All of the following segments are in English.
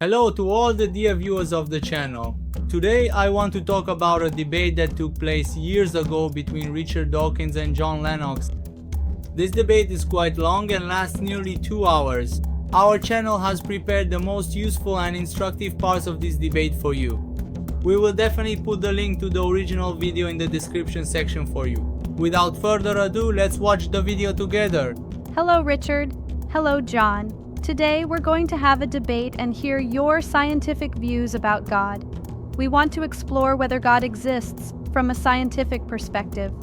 Hello to all the dear viewers of the channel. Today I want to talk about a debate that took place years ago between Richard Dawkins and John Lennox. This debate is quite long and lasts nearly 2 hours. Our channel has prepared the most useful and instructive parts of this debate for you. We will definitely put the link to the original video in the description section for you. Without further ado, let's watch the video together. Hello Richard. Hello John. Today we're going to have a debate and hear your scientific views about God. We want to explore whether God exists from a scientific perspective.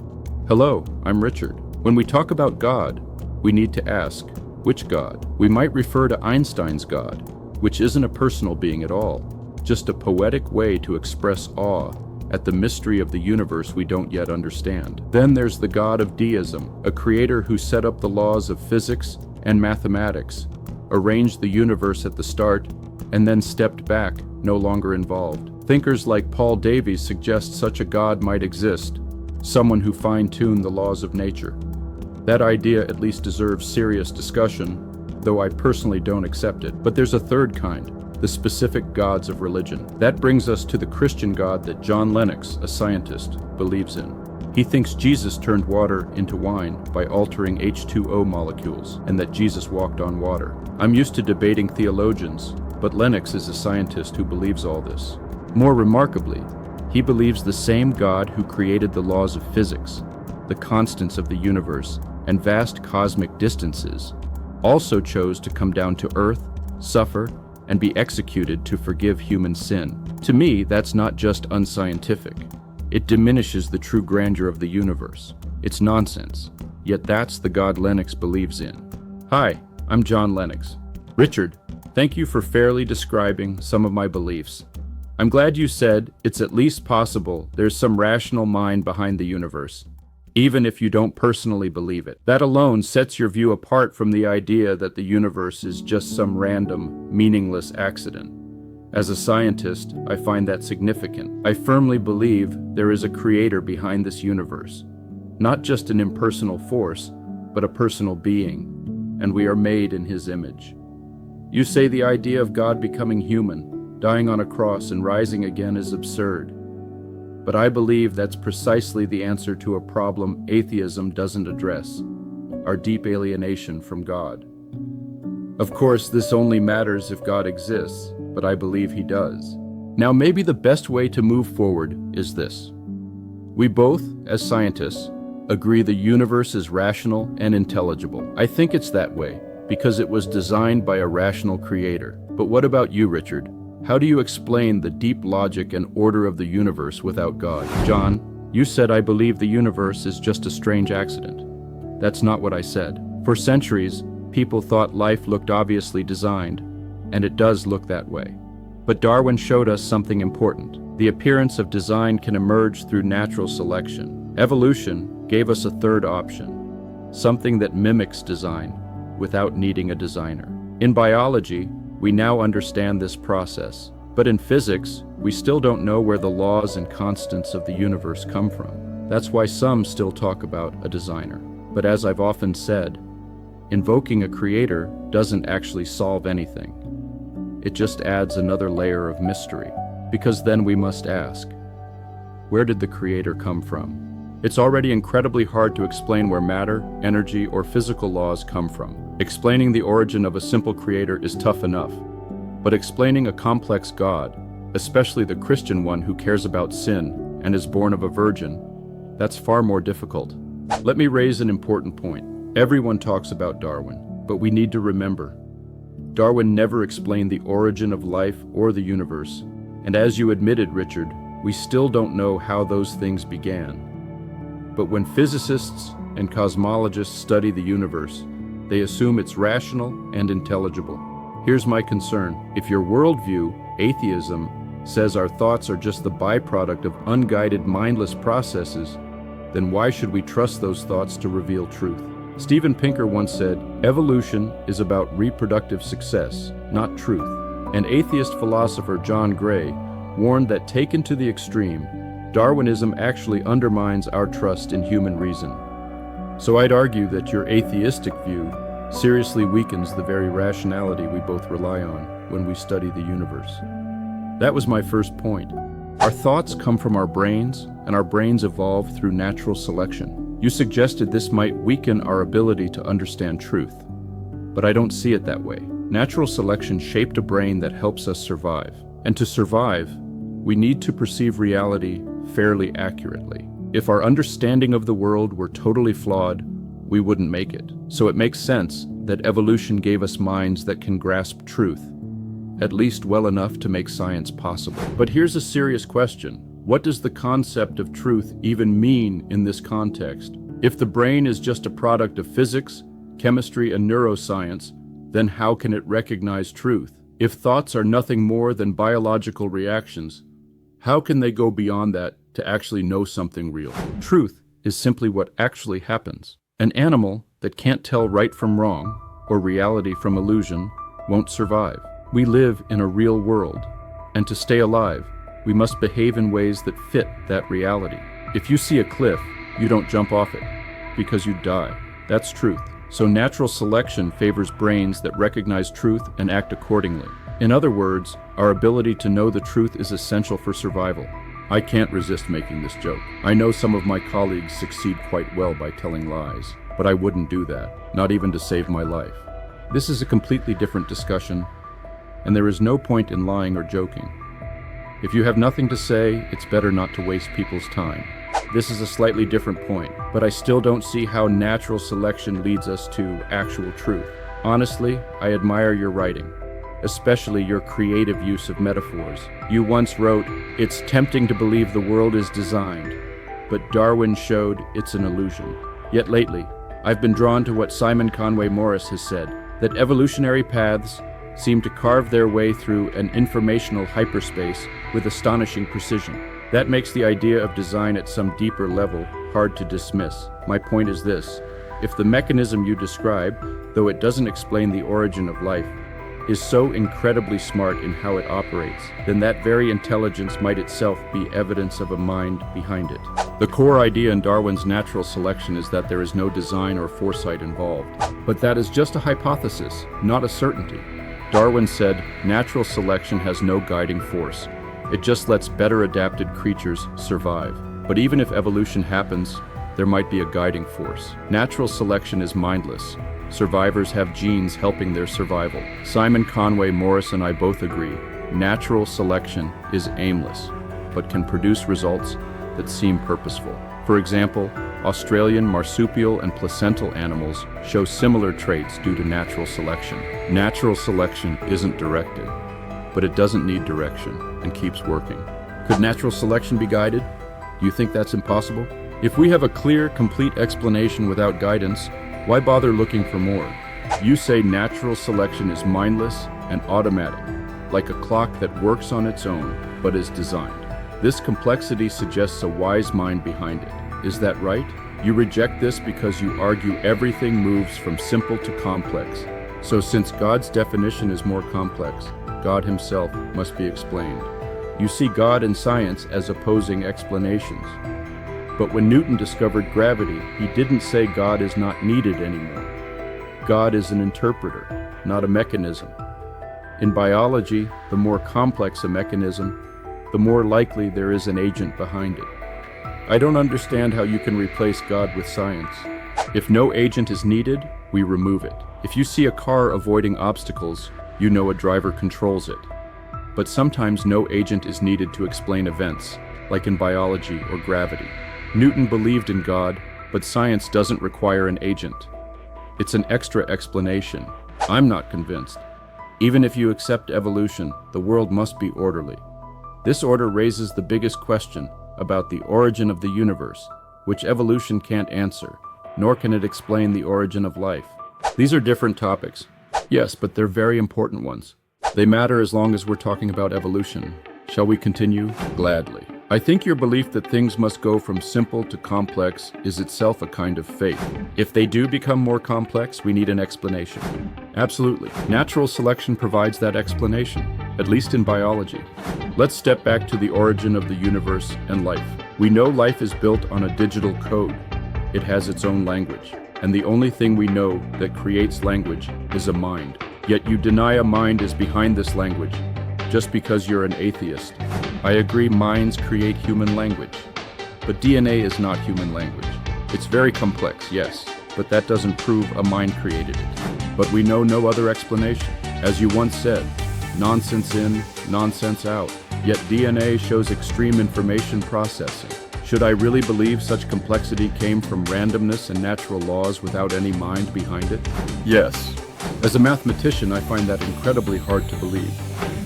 Hello, I'm Richard. When we talk about God, we need to ask, which God? We might refer to Einstein's God, which isn't a personal being at all, just a poetic way to express awe at the mystery of the universe we don't yet understand. Then there's the God of deism, a creator who set up the laws of physics and mathematics, arranged the universe at the start, and then stepped back, no longer involved. Thinkers like Paul Davies suggest such a God might exist, someone who fine-tuned the laws of nature. That idea at least deserves serious discussion, though I personally don't accept it. But there's a third kind, the specific gods of religion. That brings us to the Christian God that John Lennox, a scientist, believes in. He thinks Jesus turned water into wine by altering H2O molecules, and that Jesus walked on water. I'm used to debating theologians, but Lennox is a scientist who believes all this. More remarkably, he believes the same God who created the laws of physics, the constants of the universe, and vast cosmic distances, also chose to come down to earth, suffer, and be executed to forgive human sin. To me, that's not just unscientific. It diminishes the true grandeur of the universe. It's nonsense, yet that's the God Lennox believes in. Hi, I'm John Lennox. Richard, thank you for fairly describing some of my beliefs. I'm glad you said it's at least possible there's some rational mind behind the universe, even if you don't personally believe it. That alone sets your view apart from the idea that the universe is just some random, meaningless accident. As a scientist, I find that significant. I firmly believe there is a creator behind this universe, not just an impersonal force, but a personal being, and we are made in his image. You say the idea of God becoming human, dying on a cross and rising again is absurd, but I believe that's precisely the answer to a problem atheism doesn't address, our deep alienation from God. Of course, this only matters if God exists, but I believe he does. Now, maybe the best way to move forward is this. We both, as scientists, agree the universe is rational and intelligible. I think it's that way because it was designed by a rational creator. But what about you, Richard? How do you explain the deep logic and order of the universe without God? John, you said I believe the universe is just a strange accident. That's not what I said. For centuries, people thought life looked obviously designed, and it does look that way. But Darwin showed us something important. The appearance of design can emerge through natural selection. Evolution gave us a third option, something that mimics design without needing a designer. In biology, we now understand this process, but in physics, we still don't know where the laws and constants of the universe come from. That's why some still talk about a designer. But as I've often said, invoking a creator doesn't actually solve anything. It just adds another layer of mystery, because then we must ask, where did the creator come from? It's already incredibly hard to explain where matter, energy, or physical laws come from. Explaining the origin of a simple creator is tough enough, but explaining a complex God, especially the Christian one who cares about sin and is born of a virgin, that's far more difficult. Let me raise an important point. Everyone talks about Darwin, but we need to remember, Darwin never explained the origin of life or the universe, and as you admitted, Richard, we still don't know how those things began. But when physicists and cosmologists study the universe, they assume it's rational and intelligible. Here's my concern. If your worldview, atheism, says our thoughts are just the byproduct of unguided, mindless processes, then why should we trust those thoughts to reveal truth? Steven Pinker once said, evolution is about reproductive success, not truth. And atheist philosopher John Gray warned that taken to the extreme, Darwinism actually undermines our trust in human reason. So I'd argue that your atheistic view seriously weakens the very rationality we both rely on when we study the universe. That was my first point. Our thoughts come from our brains, and our brains evolve through natural selection. You suggested this might weaken our ability to understand truth, but I don't see it that way. Natural selection shaped a brain that helps us survive. And to survive, we need to perceive reality fairly accurately. If our understanding of the world were totally flawed, we wouldn't make it. So it makes sense that evolution gave us minds that can grasp truth, at least well enough to make science possible. But here's a serious question. What does the concept of truth even mean in this context? If the brain is just a product of physics, chemistry, and neuroscience, then how can it recognize truth? If thoughts are nothing more than biological reactions, how can they go beyond that to actually know something real? Truth is simply what actually happens. An animal that can't tell right from wrong, or reality from illusion, won't survive. We live in a real world, and to stay alive, we must behave in ways that fit that reality. If you see a cliff, you don't jump off it, because you'd die. That's truth. So natural selection favors brains that recognize truth and act accordingly. In other words, our ability to know the truth is essential for survival. I can't resist making this joke. I know some of my colleagues succeed quite well by telling lies, but I wouldn't do that, not even to save my life. This is a completely different discussion, and there is no point in lying or joking. If you have nothing to say, it's better not to waste people's time. This is a slightly different point, but I still don't see how natural selection leads us to actual truth. Honestly, I admire your writing, especially your creative use of metaphors. You once wrote, "It's tempting to believe the world is designed, but Darwin showed it's an illusion." Yet lately, I've been drawn to what Simon Conway Morris has said, that evolutionary paths seem to carve their way through an informational hyperspace with astonishing precision. That makes the idea of design at some deeper level hard to dismiss. My point is this: if the mechanism you describe, though it doesn't explain the origin of life, is so incredibly smart in how it operates, then that very intelligence might itself be evidence of a mind behind it. The core idea in Darwin's natural selection is that there is no design or foresight involved. But that is just a hypothesis, not a certainty. Darwin said, natural selection has no guiding force. It just lets better adapted creatures survive. But even if evolution happens, there might be a guiding force. Natural selection is mindless. Survivors have genes helping their survival. Simon Conway Morris and I both agree, natural selection is aimless, but can produce results that seem purposeful. For example, Australian marsupial and placental animals show similar traits due to natural selection. Natural selection isn't directed, but it doesn't need direction and keeps working. Could natural selection be guided? Do you think that's impossible? If we have a clear, complete explanation without guidance, why bother looking for more? You say natural selection is mindless and automatic, like a clock that works on its own, but is designed. This complexity suggests a wise mind behind it. Is that right? You reject this because you argue everything moves from simple to complex. So since God's definition is more complex, God himself must be explained. You see God and science as opposing explanations. But when Newton discovered gravity, he didn't say God is not needed anymore. God is an interpreter, not a mechanism. In biology, the more complex a mechanism, the more likely there is an agent behind it. I don't understand how you can replace God with science. If no agent is needed, we remove it. If you see a car avoiding obstacles, you know a driver controls it. But sometimes no agent is needed to explain events, like in biology or gravity. Newton believed in God, but science doesn't require an agent. It's an extra explanation. I'm not convinced. Even if you accept evolution, the world must be orderly. This order raises the biggest question about the origin of the universe, which evolution can't answer, nor can it explain the origin of life. These are different topics. Yes, but they're very important ones. They matter as long as we're talking about evolution. Shall we continue? Gladly. I think your belief that things must go from simple to complex is itself a kind of faith. If they do become more complex, we need an explanation. Absolutely. Natural selection provides that explanation, at least in biology. Let's step back to the origin of the universe and life. We know life is built on a digital code. It has its own language. and the only thing we know that creates language is a mind. Yet you deny a mind is behind this language, just because you're an atheist. I agree minds create human language, but DNA is not human language. It's very complex, yes, but that doesn't prove a mind created it. But we know no other explanation. As you once said, nonsense in, nonsense out. Yet DNA shows extreme information processing. Should I really believe such complexity came from randomness and natural laws without any mind behind it? Yes. As a mathematician, I find that incredibly hard to believe.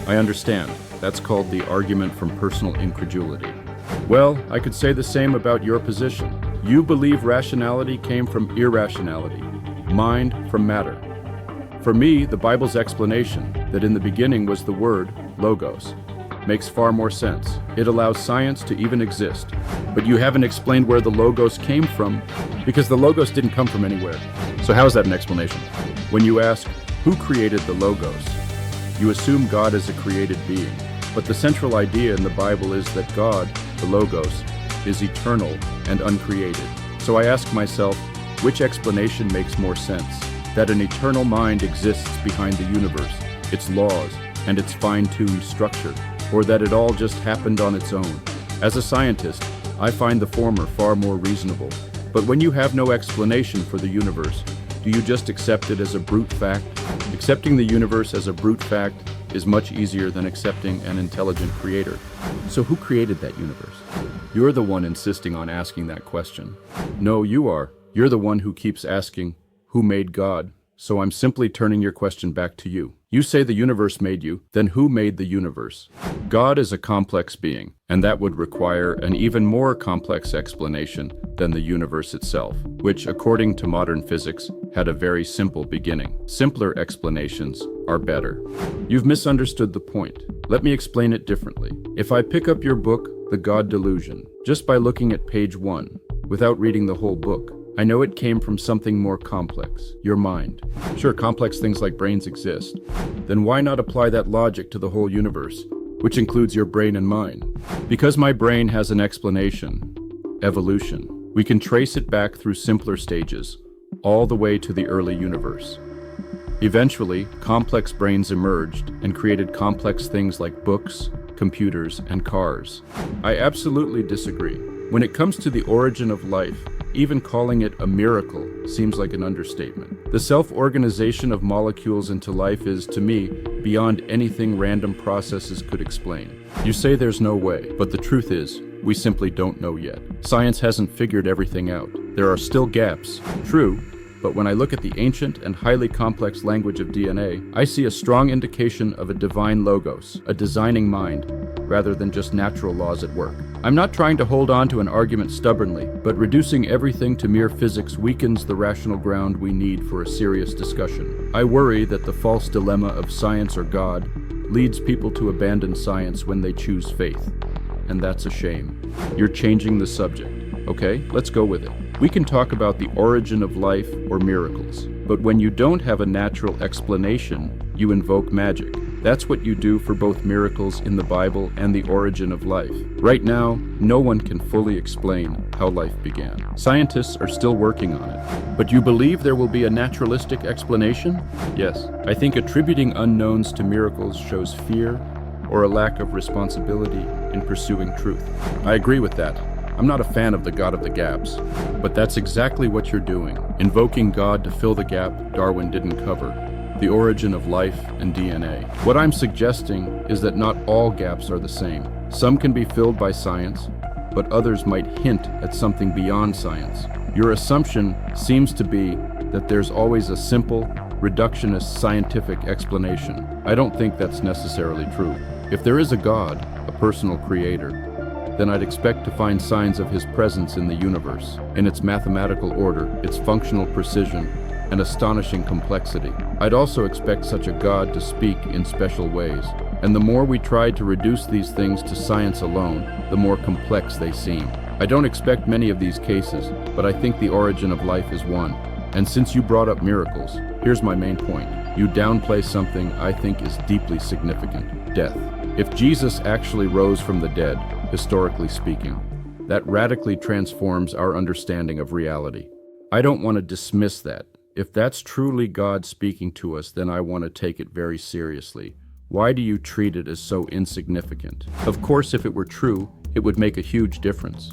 I understand. That's called the argument from personal incredulity. Well, I could say the same about your position. You believe rationality came from irrationality, mind from matter. For me, the Bible's explanation, that in the beginning was the word, logos, makes far more sense. It allows science to even exist. But you haven't explained where the logos came from, because the logos didn't come from anywhere. So how is that an explanation? When you ask, who created the logos? You assume God is a created being. But the central idea in the Bible is that God, the logos, is eternal and uncreated. So I ask myself, which explanation makes more sense? That an eternal mind exists behind the universe, its laws, and its fine-tuned structure, or that it all just happened on its own. As a scientist, I find the former far more reasonable. But when you have no explanation for the universe, do you just accept it as a brute fact? Accepting the universe as a brute fact is much easier than accepting an intelligent creator. So who created that universe? You're the one insisting on asking that question. No, you are. You're the one who keeps asking, who made God? So I'm simply turning your question back to you. You say the universe made you, then who made the universe? God is a complex being, and that would require an even more complex explanation than the universe itself, which, according to modern physics, had a very simple beginning. Simpler explanations are better. You've misunderstood the point. Let me explain it differently. If I pick up your book, The God Delusion, just by looking at page 1, without reading the whole book, I know it came from something more complex, your mind. Sure, complex things like brains exist. Then why not apply that logic to the whole universe, which includes your brain and mind? Because my brain has an explanation, evolution. We can trace it back through simpler stages, all the way to the early universe. Eventually, complex brains emerged and created complex things like books, computers, and cars. I absolutely disagree. When it comes to the origin of life, even calling it a miracle seems like an understatement. The self-organization of molecules into life is, to me, beyond anything random processes could explain. You say there's no way, but the truth is, we simply don't know yet. Science hasn't figured everything out. There are still gaps, true, but when I look at the ancient and highly complex language of DNA, I see a strong indication of a divine logos, a designing mind, rather than just natural laws at work. I'm not trying to hold on to an argument stubbornly, but reducing everything to mere physics weakens the rational ground we need for a serious discussion. I worry that the false dilemma of science or God leads people to abandon science when they choose faith. And that's a shame. You're changing the subject. Okay, let's go with it. We can talk about the origin of life or miracles, but when you don't have a natural explanation, you invoke magic. That's what you do for both miracles in the Bible and the origin of life. Right now, no one can fully explain how life began. Scientists are still working on it. But you believe there will be a naturalistic explanation? Yes. I think attributing unknowns to miracles shows fear or a lack of responsibility in pursuing truth. I agree with that. I'm not a fan of the God of the gaps, but that's exactly what you're doing, invoking God to fill the gap Darwin didn't cover, the origin of life and DNA. What I'm suggesting is that not all gaps are the same. Some can be filled by science, but others might hint at something beyond science. Your assumption seems to be that there's always a simple, reductionist scientific explanation. I don't think that's necessarily true. If there is a God, a personal creator, then I'd expect to find signs of his presence in the universe, in its mathematical order, its functional precision, and astonishing complexity. I'd also expect such a God to speak in special ways. And the more we try to reduce these things to science alone, the more complex they seem. I don't expect many of these cases, but I think the origin of life is one. And since you brought up miracles, here's my main point. You downplay something I think is deeply significant: death. If Jesus actually rose from the dead, historically speaking, that radically transforms our understanding of reality. I don't want to dismiss that. If that's truly God speaking to us, then I want to take it very seriously. Why do you treat it as so insignificant? Of course, if it were true, it would make a huge difference.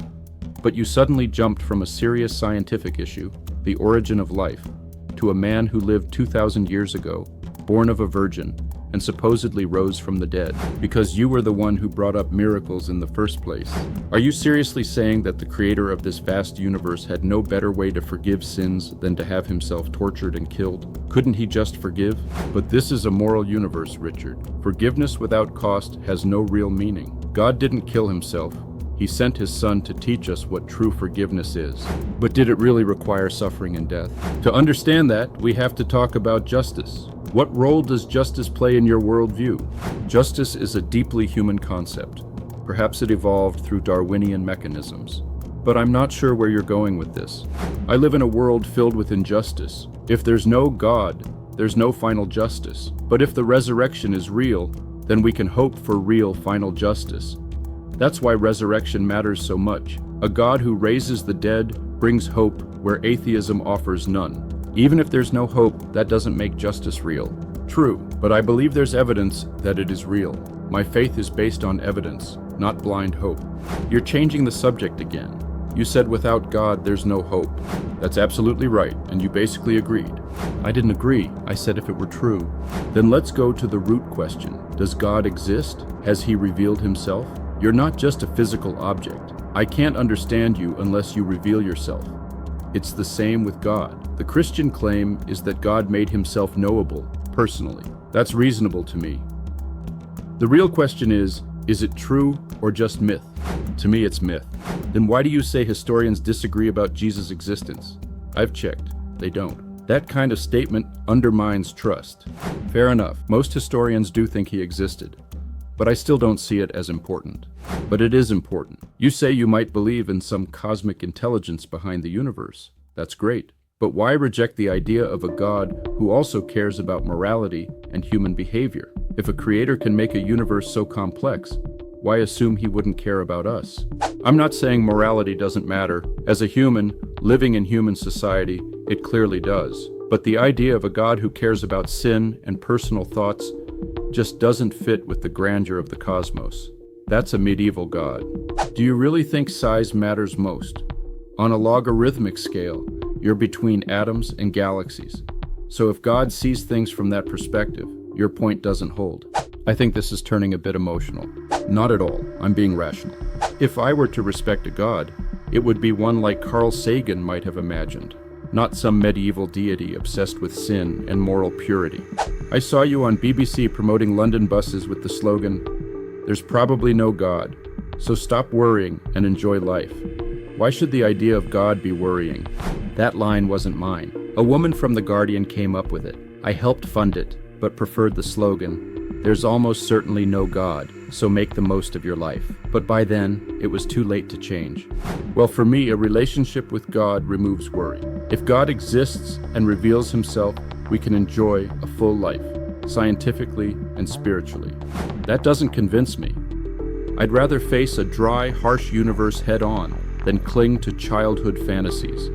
But you suddenly jumped from a serious scientific issue, the origin of life, to a man who lived 2,000 years ago, born of a virgin, and supposedly rose from the dead, because you were the one who brought up miracles in the first place. Are you seriously saying that the creator of this vast universe had no better way to forgive sins than to have himself tortured and killed? Couldn't he just forgive? But this is a moral universe, Richard. Forgiveness without cost has no real meaning. God didn't kill himself. He sent his son to teach us what true forgiveness is. But did it really require suffering and death? To understand that, we have to talk about justice. What role does justice play in your worldview? Justice is a deeply human concept. Perhaps it evolved through Darwinian mechanisms. But I'm not sure where you're going with this. I live in a world filled with injustice. If there's no God, there's no final justice. But if the resurrection is real, then we can hope for real final justice. That's why resurrection matters so much. A God who raises the dead brings hope where atheism offers none. Even if there's no hope, that doesn't make justice real. True, but I believe there's evidence that it is real. My faith is based on evidence, not blind hope. You're changing the subject again. You said without God, there's no hope. That's absolutely right, and you basically agreed. I didn't agree. I said if it were true. Then let's go to the root question. Does God exist? Has he revealed himself? You're not just a physical object. I can't understand you unless you reveal yourself. It's the same with God. The Christian claim is that God made himself knowable, personally. That's reasonable to me. The real question is it true or just myth? To me, it's myth. Then why do you say historians disagree about Jesus' existence? I've checked. They don't. That kind of statement undermines trust. Fair enough. Most historians do think he existed. But I still don't see it as important. But it is important. You say you might believe in some cosmic intelligence behind the universe. That's great. But why reject the idea of a God who also cares about morality and human behavior? If a creator can make a universe so complex, why assume he wouldn't care about us? I'm not saying morality doesn't matter. As a human, living in human society, it clearly does. But the idea of a God who cares about sin and personal thoughts just doesn't fit with the grandeur of the cosmos. That's a medieval God. Do you really think size matters most? On a logarithmic scale, you're between atoms and galaxies. So if God sees things from that perspective, your point doesn't hold. I think this is turning a bit emotional. Not at all. I'm being rational. If I were to respect a God, it would be one like Carl Sagan might have imagined. Not some medieval deity obsessed with sin and moral purity. I saw you on BBC promoting London buses with the slogan, "There's probably no God, so stop worrying and enjoy life." Why should the idea of God be worrying? That line wasn't mine. A woman from The Guardian came up with it. I helped fund it, but preferred the slogan, "There's almost certainly no God, so make the most of your life." But by then, it was too late to change. Well, for me, a relationship with God removes worry. If God exists and reveals himself, we can enjoy a full life, scientifically and spiritually. That doesn't convince me. I'd rather face a dry, harsh universe head-on than cling to childhood fantasies.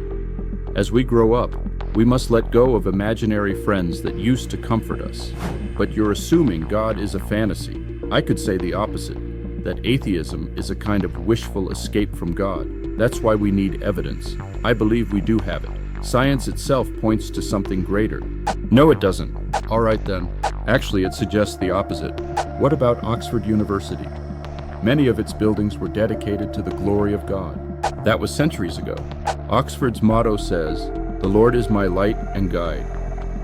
As we grow up, we must let go of imaginary friends that used to comfort us. But you're assuming God is a fantasy. I could say the opposite, that atheism is a kind of wishful escape from God. That's why we need evidence. I believe we do have it. Science itself points to something greater. No, it doesn't. All right then. Actually, it suggests the opposite. What about Oxford University? Many of its buildings were dedicated to the glory of God. That was centuries ago. Oxford's motto says, "The Lord is my light and guide,"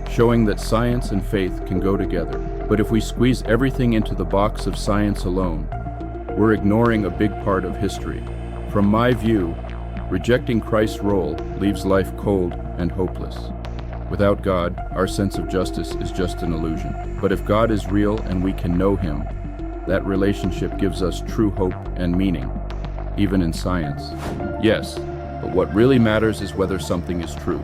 showing that science and faith can go together. But if we squeeze everything into the box of science alone, we're ignoring a big part of history. From my view, rejecting Christ's role leaves life cold and hopeless. Without God, our sense of justice is just an illusion. But if God is real and we can know him, that relationship gives us true hope and meaning, even in science. Yes, but what really matters is whether something is true,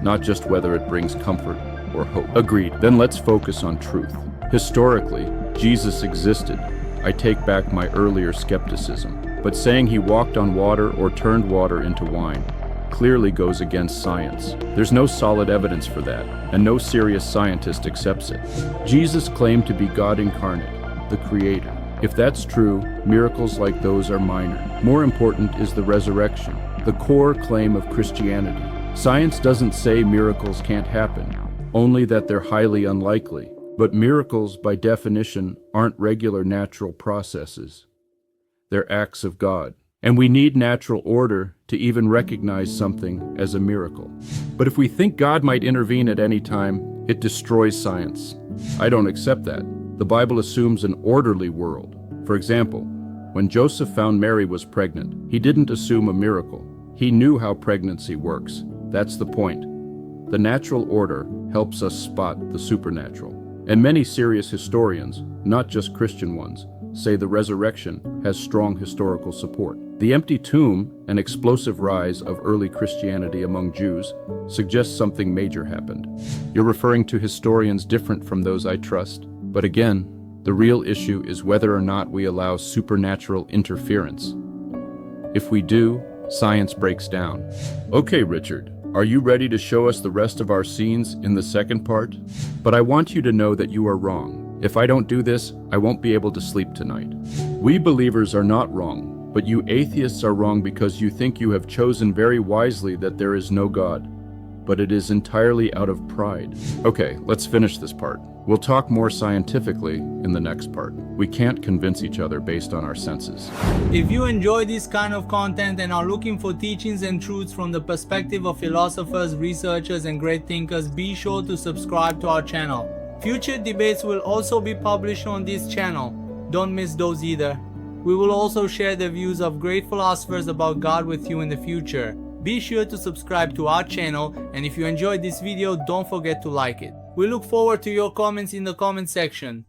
not just whether it brings comfort or hope. Agreed. Then let's focus on truth. Historically, Jesus existed. I take back my earlier skepticism. But saying he walked on water or turned water into wine clearly goes against science. There's no solid evidence for that, and no serious scientist accepts it. Jesus claimed to be God incarnate, the Creator. If that's true, miracles like those are minor. More important is the resurrection, the core claim of Christianity. Science doesn't say miracles can't happen, only that they're highly unlikely. But miracles, by definition, aren't regular natural processes. They're acts of God. And we need natural order to even recognize something as a miracle. But if we think God might intervene at any time, it destroys science. I don't accept that. The Bible assumes an orderly world. For example, when Joseph found Mary was pregnant, he didn't assume a miracle. He knew how pregnancy works. That's the point. The natural order helps us spot the supernatural. And many serious historians, not just Christian ones, say the resurrection has strong historical support. The empty tomb and explosive rise of early Christianity among Jews suggests something major happened. You're referring to historians different from those I trust. But again, the real issue is whether or not we allow supernatural interference. If we do, science breaks down. Okay, Richard. Are you ready to show us the rest of our scenes in the second part? But I want you to know that you are wrong. If I don't do this, I won't be able to sleep tonight. We believers are not wrong, but you atheists are wrong because you think you have chosen very wisely that there is no God. But it is entirely out of pride. Okay, let's finish this part. We'll talk more scientifically in the next part. We can't convince each other based on our senses. If you enjoy this kind of content and are looking for teachings and truths from the perspective of philosophers, researchers, and great thinkers, be sure to subscribe to our channel. Future debates will also be published on this channel. Don't miss those either. We will also share the views of great philosophers about God with you in the future. Be sure to subscribe to our channel, and if you enjoyed this video, don't forget to like it. We look forward to your comments in the comment section.